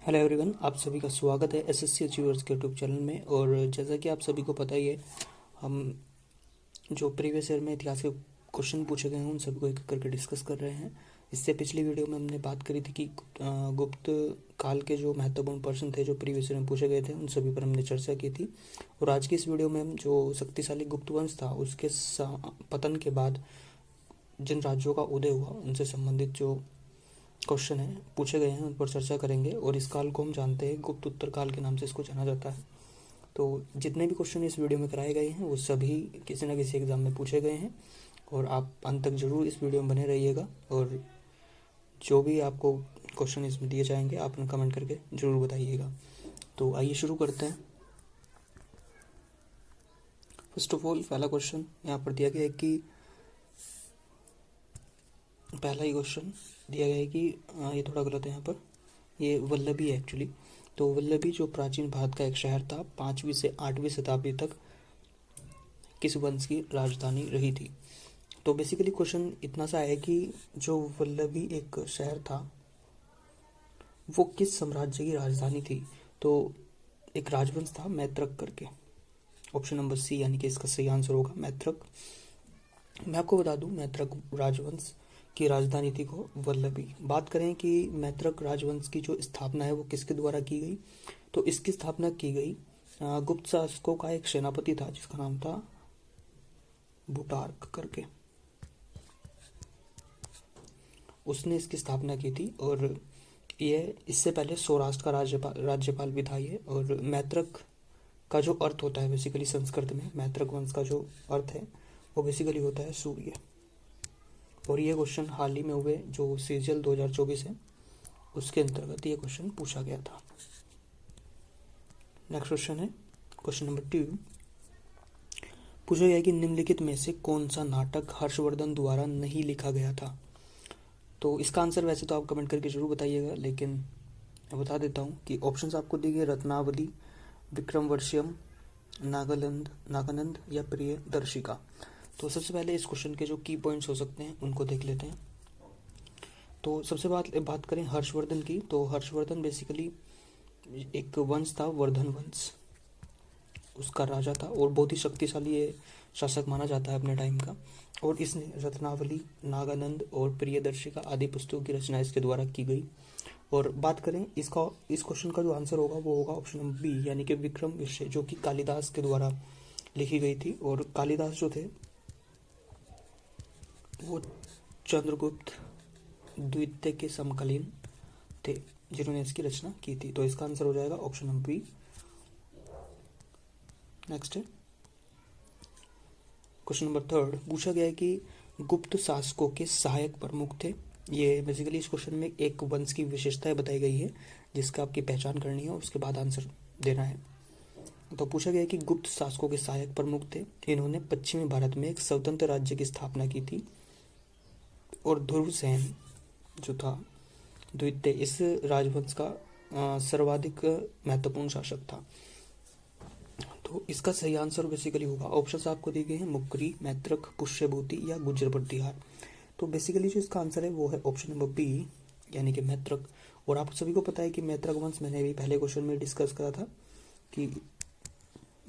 Hello everyone, आप सभी का स्वागत है एसएससी अचीवर्स के यूट्यूब चैनल में। और जैसा कि आप सभी को पता ही है, हम जो प्रीवियस ईयर में इतिहास के क्वेश्चन पूछे गए हैं उन सभी को एक एक करके डिस्कस कर रहे हैं। इससे पिछली वीडियो में हमने बात करी थी कि गुप्त काल के जो महत्वपूर्ण प्रश्न थे जो प्रीवियस ईयर में पूछे गए थे उन सभी पर हमने चर्चा की थी। और आज की इस वीडियो में हम जो शक्तिशाली गुप्त वंश था उसके पतन के बाद जिन राज्यों का उदय हुआ उनसे संबंधित जो क्वेश्चन है पूछे गए हैं उन पर चर्चा करेंगे। और इस काल को हम जानते हैं गुप्त उत्तर काल के नाम से इसको जाना जाता है। तो जितने भी क्वेश्चन इस वीडियो में कराए गए हैं वो सभी किसी न किसी एग्जाम में पूछे गए हैं। और आप अंत तक जरूर इस वीडियो में बने रहिएगा और जो भी आपको क्वेश्चन इसमें दिए जाएंगे आप उन्हें कमेंट करके जरूर बताइएगा। तो आइए शुरू करते हैं। फर्स्ट ऑफ ऑल पहला क्वेश्चन यहाँ पर दिया गया है कि पहला ही क्वेश्चन दिया गया है कि ये थोड़ा गलत है यहाँ पर, ये वल्लभी है एक्चुअली। तो वल्लभी जो प्राचीन भारत का एक शहर था 5वीं से 8वीं शताब्दी तक किस वंश की राजधानी रही थी। तो बेसिकली क्वेश्चन इतना सा है कि जो वल्लभी एक शहर था वो किस साम्राज्य की राजधानी थी। तो एक राजवंश था मैत्रक करके, ऑप्शन नंबर सी यानी कि इसका सही आंसर होगा मैत्रक। मैं आपको बता दूं मैत्रक राजवंश की राजधानी थी को वल्लभी। बात करें कि मैत्रक राजवंश की जो स्थापना है वो किसके द्वारा की गई, तो इसकी स्थापना की गई गुप्त शासकों का एक सेनापति था जिसका नाम था बुटार्क करके, उसने इसकी स्थापना की थी। और ये इससे पहले सौराष्ट्र का राज्यपाल भी था ये। और मैत्रक का जो अर्थ होता है बेसिकली संस्कृत में मैत्रक वंश का जो अर्थ है वो बेसिकली होता है सूर्य। और ये क्वेश्चन हाल ही में हुए जो सीजीएल 2024 है उसके अंतर्गत ये क्वेश्चन पूछा गया था। नेक्स्ट क्वेश्चन है क्वेश्चन नंबर 2। पूछा गया कि निम्नलिखित में से कौन सा नाटक हर्षवर्धन द्वारा नहीं लिखा गया था। तो इसका आंसर वैसे तो आप कमेंट करके जरूर बताइएगा, लेकिन मैं बता देता हूँ कि ऑप्शंस आपको दिए गए रत्नावली, विक्रमवर्ष्यम, नागानंद या प्रियदर्शिका। तो सबसे पहले इस क्वेश्चन के जो की पॉइंट्स हो सकते हैं उनको देख लेते हैं। तो सबसे बात करें हर्षवर्धन की, तो हर्षवर्धन बेसिकली एक वंश था वर्धन वंश, उसका राजा था और बहुत ही शक्तिशाली ये शासक माना जाता है अपने टाइम का। और इसने रत्नावली, नागानंद और प्रियदर्शिका आदि पुस्तकों की रचना इसके द्वारा की गई। और बात करें इस क्वेश्चन का जो आंसर होगा वो होगा ऑप्शन नंबर बी यानी कि विक्रम विषय, जो कि कालिदास के द्वारा लिखी गई थी। और कालिदास जो थे वो चंद्रगुप्त द्वितीय के समकालीन थे जिन्होंने इसकी रचना की थी। तो इसका आंसर हो जाएगा ऑप्शन नंबर बी। नेक्स्ट है क्वेश्चन नंबर 3। पूछा गया है कि गुप्त शासकों के सहायक प्रमुख थे। ये बेसिकली इस क्वेश्चन में एक वंश की विशेषताएं बताई गई है जिसका आपकी पहचान करनी है और उसके बाद आंसर देना है। तो पूछा गया है कि गुप्त शासकों के सहायक प्रमुख थे, इन्होंने पश्चिमी भारत में एक स्वतंत्र राज्य की स्थापना की थी। और ध्रुवसेन जो था द्वितीय इस राजवंश का सर्वाधिक महत्वपूर्ण शासक था। तो इसका सही आंसर बेसिकली होगा, ऑप्शंस आपको दिए गए हैं मुकरी, मैत्रक, पुष्यभूति या गुर्जर प्रतिहार। तो बेसिकली जो इसका आंसर है वो है ऑप्शन नंबर बी यानी कि मैत्रक। और आप सभी को पता है कि मैत्रक वंश मैंने भी पहले क्वेश्चन में डिस्कस करा था कि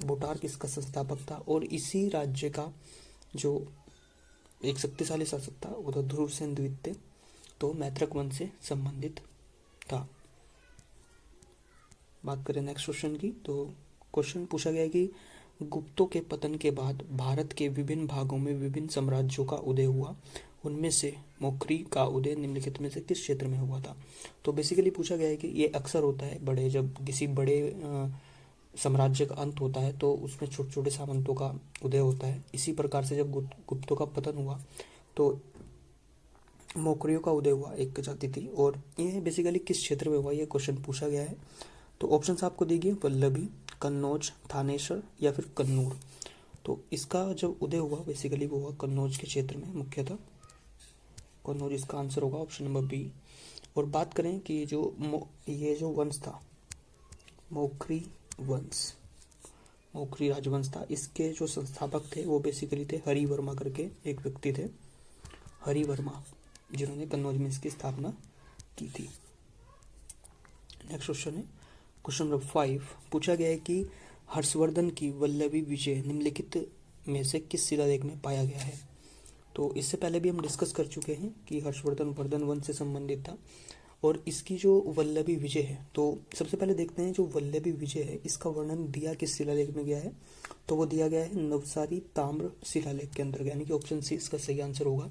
बुटार्क इसका संस्थापक था। और इसी राज्य का जो एक शक्तिशाली शासक था वो था ध्रुवसेन द्वितीय, तो मैत्रक वंश से संबंधित था। बात करें नेक्स्ट क्वेश्चन की, तो क्वेश्चन पूछा गया है कि गुप्तों के पतन के बाद भारत के विभिन्न भागों में विभिन्न साम्राज्यों का उदय हुआ, उनमें से मौखरी का उदय निम्नलिखित में से किस क्षेत्र में हुआ था। तो बेसिकली पूछा गया है कि ये अक्सर होता है जब किसी बड़े साम्राज्य का अंत होता है तो उसमें छोटे छोटे सामंतों का उदय होता है। इसी प्रकार से जब गुप्तों का पतन हुआ तो मौर्यों का उदय हुआ, एक जाति थी। और ये बेसिकली किस क्षेत्र में हुआ ये क्वेश्चन पूछा गया है। तो ऑप्शंस आपको दी गई वल्लभी, कन्नौज, थानेश्वर या फिर कन्नूर। तो इसका जब उदय हुआ बेसिकली वो हुआ कन्नौज के क्षेत्र में मुख्यतः, कन्नौज इसका आंसर होगा ऑप्शन नंबर बी। और बात करें कि ये जो वंश था मौखरी वंश, मौखरी राजवंश था, इसके जो संस्थापक थे वो बेसिकली थे हरिवर्मा करके एक व्यक्ति थे, हरिवर्मा, जिन्होंने कन्नौज में इसकी स्थापना की थी। नेक्स्ट क्वेश्चन है क्वेश्चन नंबर 5। पूछा गया है कि हर्षवर्धन की वल्लभी विजय निम्नलिखित में से किस शिलालेख में पाया गया है। तो इससे पहले भी हम डिस्कस कर चुके हैं कि हर्षवर्धन वर्धन वंश से संबंधित था और इसकी जो वल्लभी विजय है, तो सबसे पहले देखते हैं जो वल्लभी विजय है इसका वर्णन दिया किस शिलालेख में गया है। तो वो दिया गया है नवसारी ताम्र शिलालेख के अंतर्गत, यानी कि ऑप्शन सी इसका सही आंसर होगा।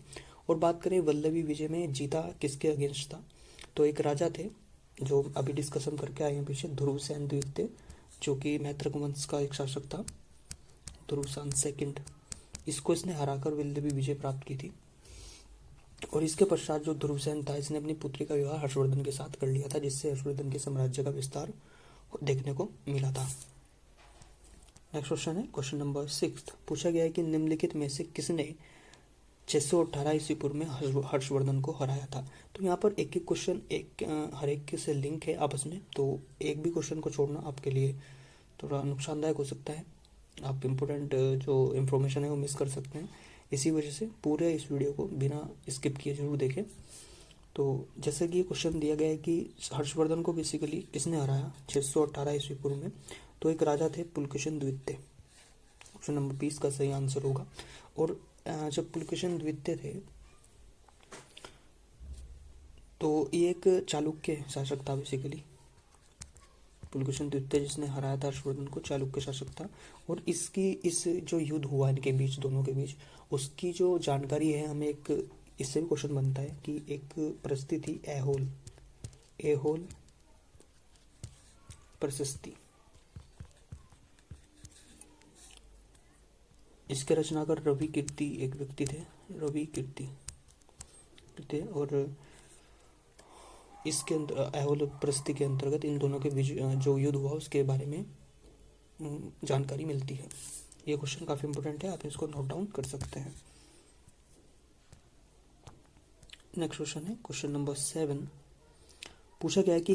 और बात करें वल्लभी विजय में जीता किसके अगेंस्ट था, तो एक राजा थे जो अभी डिस्कशन करके आए हैं पीछे, ध्रुवसेन द्वितीय, जो कि मैत्रक वंश का एक शासक था, ध्रुवसेन सेकंड। इसको इसने हराकर वल्लभी विजय प्राप्त की थी। और इसके पश्चात जो ध्रुवसेन था इसने अपनी पुत्री का विवाह हर्षवर्धन के साथ कर लिया था, जिससे हर्षवर्धन के साम्राज्य का विस्तार देखने को मिला था। नेक्स्ट क्वेश्चन है क्वेश्चन नंबर 6। पूछा गया है कि निम्नलिखित में से किसने 618 ईस्वी पूर्व में हर्षवर्धन को हराया था। तो यहाँ पर एक एक क्वेश्चन हर एक से लिंक है आपस में, तो एक भी क्वेश्चन को छोड़ना आपके लिए थोड़ा नुकसानदायक हो सकता है। आप इम्पोर्टेंट जो इन्फॉर्मेशन है वो मिस कर सकते हैं। इसी वजह से पूरे इस वीडियो को बिना स्किप किए जरूर देखें। तो जैसे कि ये क्वेश्चन दिया गया है कि हर्षवर्धन को बेसिकली किसने हराया 618 ईस्वी पूर्व में, तो एक राजा थे पुलकेशिन द्वितीय। ऑप्शन नंबर 20 का सही आंसर होगा। और जब पुलकेशिन द्वितीय थे तो ये एक चालुक्य शासक था बेसिकली। पुलकेशिन द्वितीय जिसने हराया था हर्षवर्धन को, चालुक्य शासक था। और इसकी इस जो युद्ध हुआ इनके बीच, दोनों के बीच, उसकी जो जानकारी है हमें एक इससे भी क्वेश्चन बनता है कि एक परिस्थिति एहोल प्रशस्ति, इसके रचनाकार रवि कीर्ति एक व्यक्ति थे, रवि कीर्ति थे। और इसके एहोल प्रशस्ति के अंतर्गत इन दोनों के बीच जो युद्ध हुआ उसके बारे में जानकारी मिलती है। ये क्वेश्चन काफी इंपोर्टेंट है, आप इसको नोट डाउन कर सकते हैं। नेक्स्ट क्वेश्चन है क्वेश्चन नंबर 7। पूछा गया है कि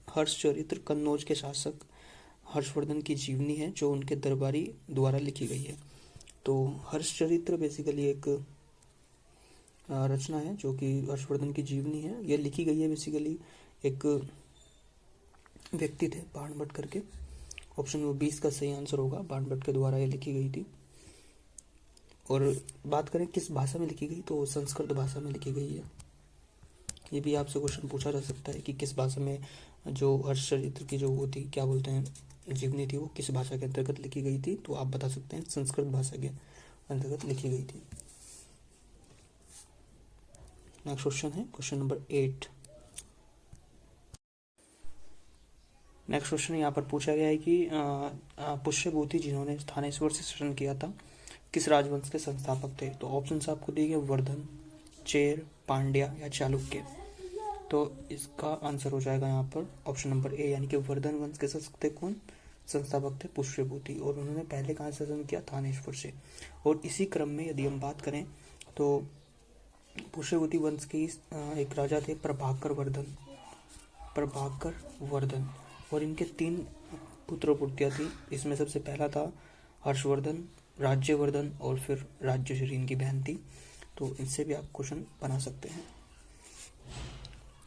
हर्षचरित्र कन्नौज के शासक हर्षवर्धन की जीवनी है जो उनके दरबारी द्वारा लिखी गई है। तो हर्षचरित्र बेसिकली एक रचना है जो कि हर्षवर्धन की जीवनी है। यह लिखी गई है बेसिकली एक व्यक्ति थे बाणभट्ट करके। ऑप्शन नंबर 20 का सही आंसर होगा, बाणभट्ट के द्वारा ये लिखी गई थी। और बात करें किस भाषा में लिखी गई, तो संस्कृत भाषा में लिखी गई है। ये भी आपसे क्वेश्चन पूछा जा सकता है कि किस भाषा में जो हर्षचरित्र की जो वो थी, क्या बोलते हैं, जीवनी थी, वो किस भाषा के अंतर्गत लिखी गई थी। तो आप बता सकते हैं संस्कृत भाषा के अंतर्गत लिखी गई थी। नेक्स्ट क्वेश्चन है क्वेश्चन नंबर 8। नेक्स्ट क्वेश्चन यहाँ पर पूछा गया है कि पुष्यभूति जिन्होंने थानेश्वर से शासन किया था किस राजवंश के संस्थापक थे। तो ऑप्शन आपको दिए गए वर्धन, चेर, पांड्या या चालुक्य। तो इसका आंसर हो जाएगा यहाँ पर ऑप्शन नंबर ए, यानी कि वर्धन वंश के शासक कौन संस्थापक थे पुष्यभूति। और उन्होंने पहले कहाँ से शासन किया, थानेश्वर से। और इसी क्रम में यदि हम बात करें तो पुष्यभूति वंश के एक राजा थे प्रभाकर वर्धन। और इनके 3 पुत्र पुत्रियां थी। इसमें सबसे पहला था हर्षवर्धन, राज्यवर्धन और फिर राज्यश्री इनकी बहन थी। तो इनसे भी आप क्वेश्चन बना सकते हैं।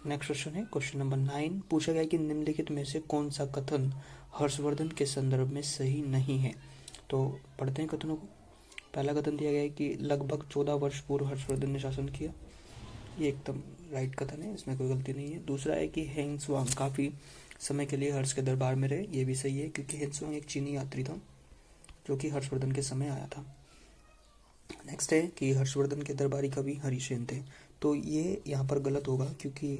नेक्स्ट क्वेश्चन है क्वेश्चन नंबर 9। पूछा गया कि निम्नलिखित में से कौन सा कथन हर्षवर्धन के संदर्भ में सही नहीं है। तो पढ़ते हैं कथनों को। पहला कथन दिया गया है कि लगभग 14 वर्ष पूर्व हर्षवर्धन ने शासन किया। ये एकदम राइट कथन है, इसमें कोई गलती नहीं है। दूसरा है कि हेंगसवांग काफी समय के लिए हर्ष के दरबार में रहे। ये भी सही है क्योंकि हेंगसवांग एक चीनी यात्री था जो कि हर्षवर्धन के समय आया था। नेक्स्ट है कि हर्षवर्धन के दरबारी कवि हरिसेन थे। तो ये यहाँ पर गलत होगा क्योंकि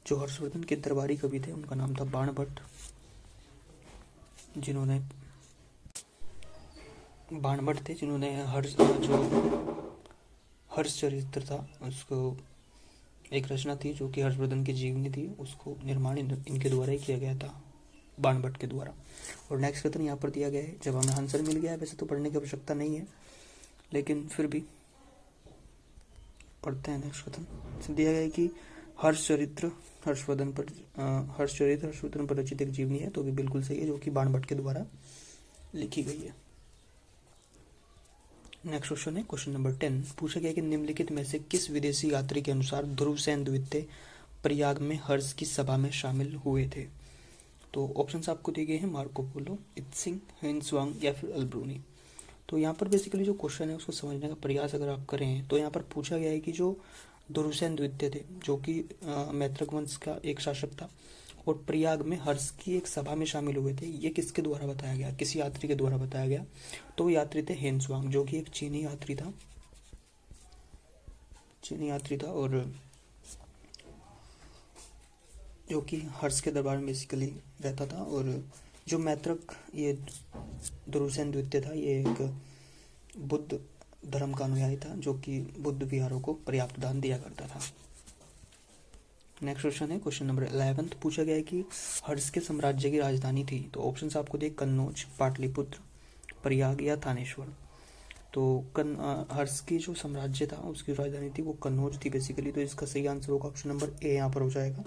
जो हर्षवर्धन के दरबारी कवि थे उनका नाम था बाणभट्ट, जिन्होंने हर्ष चरित्र था उसको एक रचना थी जो कि हर्षवर्धन की जीवनी थी, उसको निर्माण इनके द्वारा ही किया गया था, बाणभट्ट के द्वारा। और नेक्स्ट कथन यहाँ पर दिया गया है, जब हमें आंसर मिल गया है, वैसे तो पढ़ने की आवश्यकता नहीं है लेकिन फिर भी पढ़ते हैं। नेक्स्ट कथन दिया गया है कि हर्षचरित्र हर्षवर्धन पर रचित एक जीवनी है। तो भी बिल्कुल सही है, जो कि बाणभट्ट के द्वारा लिखी गई है। नेक्स्ट क्वेश्चन है क्वेश्चन नंबर 10। पूछा गया कि निम्नलिखित में से किस विदेशी यात्री के अनुसार ध्रुवसेन द्वितीय प्रयाग में हर्ष की सभा में शामिल हुए थे? तो ऑप्शंस आपको दिए गए हैं, मार्को पोलो, इत्सिंग, हेंसवांग या फिर अल्ब्रूनी। तो यहाँ पर बेसिकली जो क्वेश्चन है उसको समझने का प्रयास अगर आप करें तो यहाँ पर पूछा गया है कि जो दुर्सेन द्वितीय थे, जो कि मैत्रक वंश का एक शासक था, और प्रयाग में हर्ष की एक सभा में शामिल हुए थे, ये किसके द्वारा बताया गया, किसी यात्री के द्वारा बताया गया। तो वो यात्री थे हेंसवांग, जो कि एक चीनी यात्री था, और जो कि हर्ष के दरबार में बेसिकली रहता था। और जो मैत्रक ये दुर्सेन द्वितीय था, ये एक बुद्ध धर्म का अनुयायी था, जो कि बुद्ध विहारों को पर्याप्त दान दिया करता था। नेक्स्ट क्वेश्चन है क्वेश्चन नंबर 11। पूछा गया है कि हर्ष के साम्राज्य की राजधानी थी। तो ऑप्शंस आपको दिए, कन्नौज, पाटलिपुत्र, प्रयाग या थानेश्वर। तो हर्ष की जो साम्राज्य था उसकी राजधानी थी वो कन्नौज थी बेसिकली। तो इसका सही आंसर होगा ऑप्शन नंबर ए यहाँ पर हो जाएगा।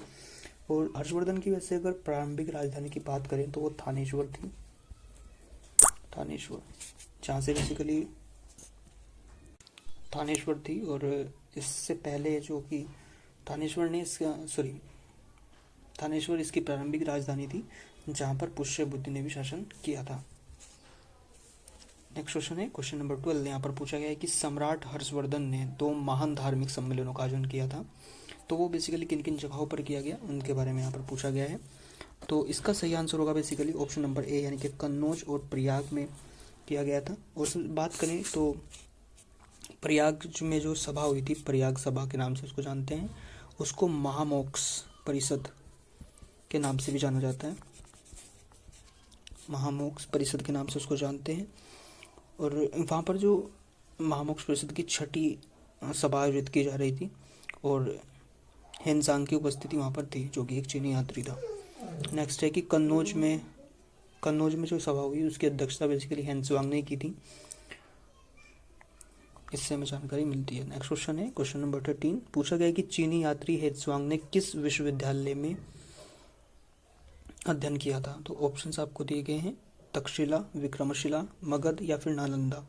और हर्षवर्धन की वैसे अगर प्रारंभिक राजधानी की बात करें तो वो थानेश्वर थी, जहाँ से बेसिकली थानेश्वर थी। और इससे पहले जो कि थानेश्वर इसकी प्रारंभिक राजधानी थी, जहाँ पर पुष्य बुद्धि ने भी शासन किया था। नेक्स्ट क्वेश्चन है क्वेश्चन नंबर 12। यहाँ पर पूछा गया है कि सम्राट हर्षवर्धन ने 2 महान धार्मिक सम्मेलनों का आयोजन किया था। तो वो बेसिकली किन किन जगहों पर किया गया उनके बारे में यहाँ पर पूछा गया है। तो इसका सही आंसर होगा बेसिकली ऑप्शन नंबर ए, यानी कि कन्नौज और प्रयाग में किया गया था। और बात करें तो प्रयाग में जो सभा हुई थी, प्रयाग सभा के नाम से उसको जानते हैं, उसको महामोक्ष परिषद के नाम से भी जाना जाता है, महामोक्ष परिषद के नाम से उसको जानते हैं। और वहाँ पर जो महामोक्ष परिषद की 6ठी सभा आयोजित की जा रही थी, और हेनसांग की उपस्थिति वहाँ पर थी, जो कि एक चीनी यात्री था। नेक्स्ट है कि कन्नौज में जो सभा हुई उसकी अध्यक्षता बेसिकली हेनसवांग ने की थी, इससे हमें जानकारी मिलती है। नेक्स्ट क्वेश्चन है क्वेश्चन नंबर 13। पूछा गया है कि चीनी यात्री हेनसवांग ने किस विश्वविद्यालय में अध्ययन किया था। तो ऑप्शंस आपको दिए गए हैं, तक्षशिला, विक्रमशिला, मगध या फिर नालंदा।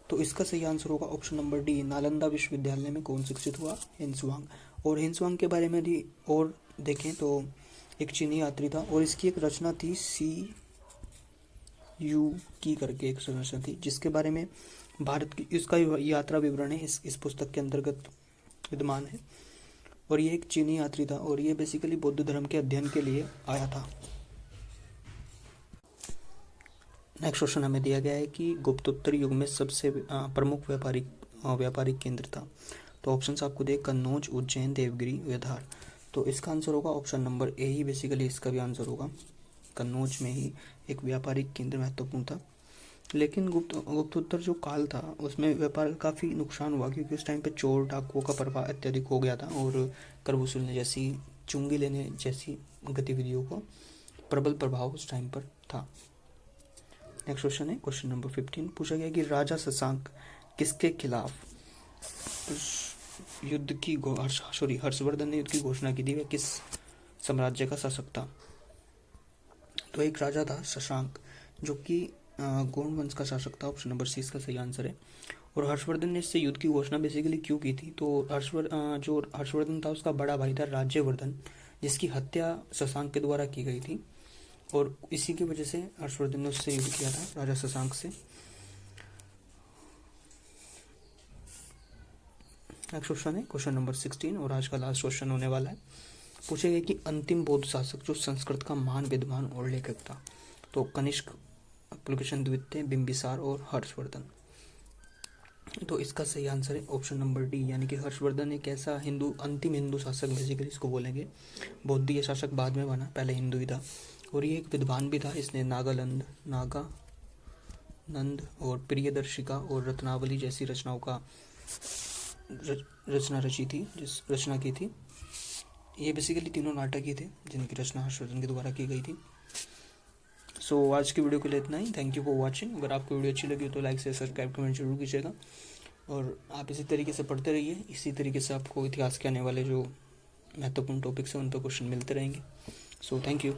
तो इसका सही आंसर होगा ऑप्शन नंबर डी, नालंदा विश्वविद्यालय में कौन शिक्षित हुआ, हेनसवांग। और हेनसवांग के बारे में भी और देखें तो एक चीनी यात्री था, और इसकी एक रचना थी CU की करके एक रचना थी, जिसके बारे में भारत की इसका यात्रा विवरण है इस पुस्तक के अंतर्गत विद्यमान है। और ये एक चीनी यात्री था, और ये बेसिकली बौद्ध धर्म के अध्ययन के लिए आया था। नेक्स्ट क्वेश्चन हमें दिया गया है कि गुप्तोत्तर युग में सबसे प्रमुख व्यापारिक केंद्र था। तो ऑप्शंस आपको दिए, कन्नौज, उज्जैन, देवगिरी, व्यवहार। तो इसका आंसर होगा option number A he basically इसका भी आंसर होगा। कन्नौज में ही एक व्यापारिक केंद्र महत्वपूर्ण था। लेकिन गुप्तोत्तर जो काल था उसमें व्यापार काफ़ी नुकसान हुआ, क्योंकि उस टाइम पे चोर डाकुओं का प्रभाव अत्यधिक हो गया था, और कर वसूलने जैसी, चुंगी लेने जैसी गतिविधियों को प्रबल प्रभाव उस टाइम पर था। नेक्स्ट क्वेश्चन है क्वेश्चन नंबर 15। पूछा गया कि राजा शशांक किसके खिलाफ हर्षवर्धन ने युद्ध की घोषणा की थी, वह किस साम्राज्य का शासक था। तो एक राजा था शशांक, जो कि गोंड वंश का शासक था। ऑप्शन नंबर सी इसका सही आंसर है। और हर्षवर्धन ने इससे युद्ध की घोषणा बेसिकली क्यों की थी, तो जो हर्षवर्धन था उसका बड़ा भाई था राज्यवर्धन, जिसकी हत्या शशांक के द्वारा की गई थी, और इसी की वजह से हर्षवर्धन ने उससे युद्ध किया था, राजा शशांक से। नेक्स्ट क्वेश्चन है क्वेश्चन नंबर 16, और आज का लास्ट क्वेश्चन होने वाला है। पूछे गए कि अंतिम बौद्ध शासक जो संस्कृत का महान विद्वान और लेखक था। तो कनिष्क, पुलकेशिन द्वितीय, बिंबिसार और हर्षवर्धन। तो इसका सही आंसर है ऑप्शन नंबर डी, यानी कि हर्षवर्धन एक ऐसा अंतिम हिंदू शासक बेसिकली इसको बोलेंगे। बौद्धीय शासक बाद में बना, पहले हिंदू ही था, और ये एक विद्वान भी था। इसने नागानंद और प्रियदर्शिका और रत्नावली जैसी रचनाओं का रचना की थी। ये बेसिकली तीनों नाटक ही थे जिनकी रचना हर्षवर्धन के द्वारा की गई थी। सो आज की वीडियो के लिए इतना ही। Thank you for watching. अगर आपको वीडियो अच्छी लगी हो तो लाइक से सब्सक्राइब कमेंट जरूर कीजिएगा, और आप इसी तरीके से पढ़ते रहिए। इसी तरीके से आपको इतिहास के आने वाले जो महत्वपूर्ण टॉपिक्स हैं उन पर क्वेश्चन मिलते रहेंगे। So thank you.